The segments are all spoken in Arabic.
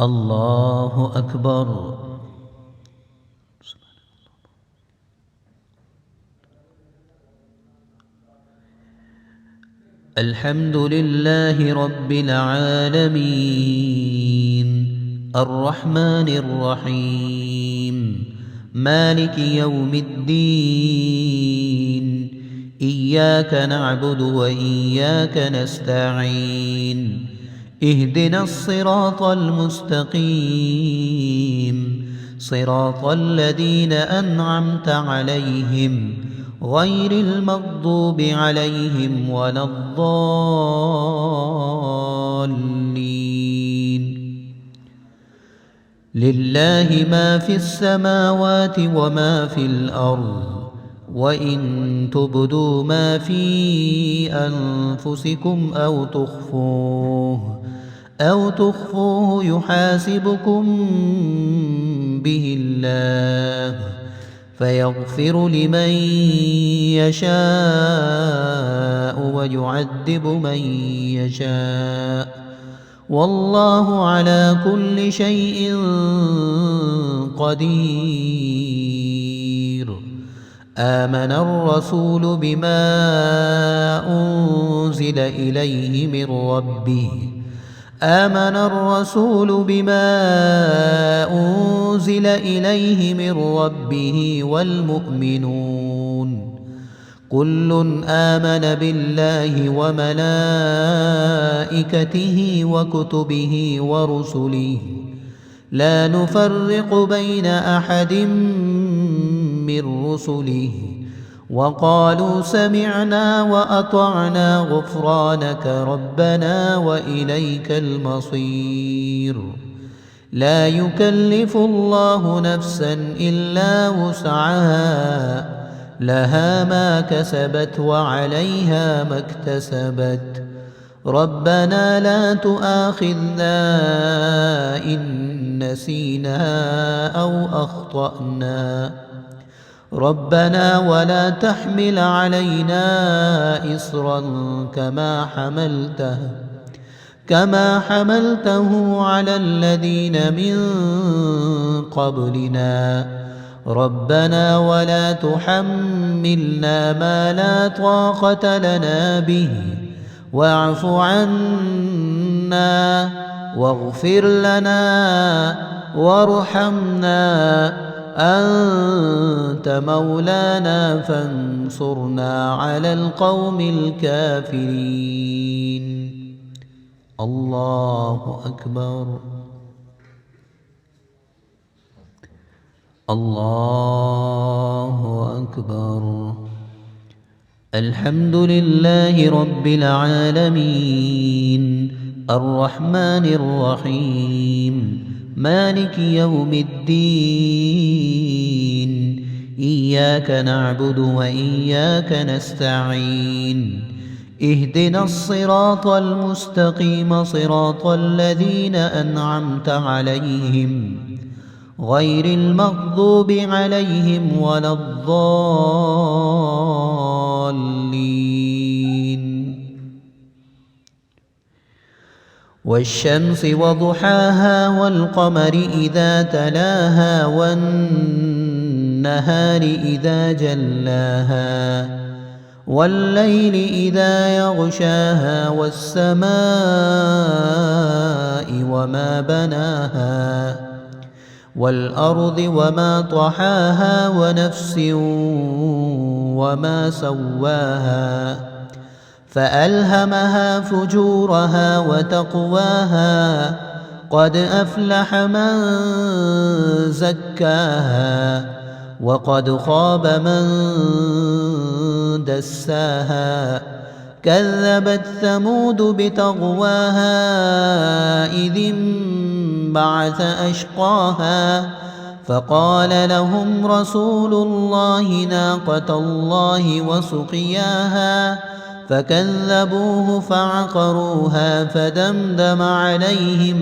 الله أكبر. الحمد لله رب العالمين الرحمن الرحيم مالك يوم الدين إياك نعبد وإياك نستعين اهدنا الصراط المستقيم صراط الذين أنعمت عليهم غير المغضوب عليهم ولا الضالين. لله ما في السماوات وما في الأرض وإن تبدوا ما في أنفسكم أو تخفوه يحاسبكم به الله فيغفر لمن يشاء ويعذب من يشاء والله على كل شيء قدير. آمن الرسول بما أنزل إليه من ربه والمؤمنون كل آمن بالله وملائكته وكتبه ورسله لا نفرق بين أحد من رسله وقالوا سمعنا وأطعنا غفرانك ربنا وإليك المصير. لا يكلف الله نفسا إلا وسعها لها ما كسبت وعليها ما اكتسبت ربنا لا تؤاخذنا إن نسينا أو أخطأنا ربنا ولا تحمل علينا إصرا كما حملته على الذين من قبلنا ربنا ولا تحملنا ما لا طاقة لنا به واعف عنا واغفر لنا وارحمنا أنت مولانا فانصرنا على القوم الكافرين. الله أكبر. الله أكبر. الحمد لله رب العالمين الرحمن الرحيم مالك يوم الدين إياك نعبد وإياك نستعين اهدنا الصراط المستقيم صراط الذين أنعمت عليهم غير المغضوب عليهم ولا الضالين. والشمس وضحاها والقمر إذا تلاها والنهار إذا جلاها والليل إذا يغشاها والسماء وما بناها والأرض وما طحاها ونفس وما سواها فألهمها فجورها وتقواها قد أفلح من زكاها وقد خاب من دساها كذبت ثمود بطغواها إذ انبعث أشقاها فقال لهم رسول الله ناقة الله وسقياها فكذبوه فعقروها فدمدم عليهم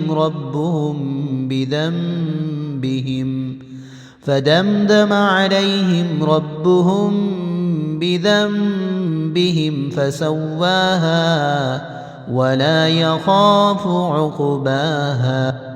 ربهم بذنبهم فسواها ولا يخاف عقباها.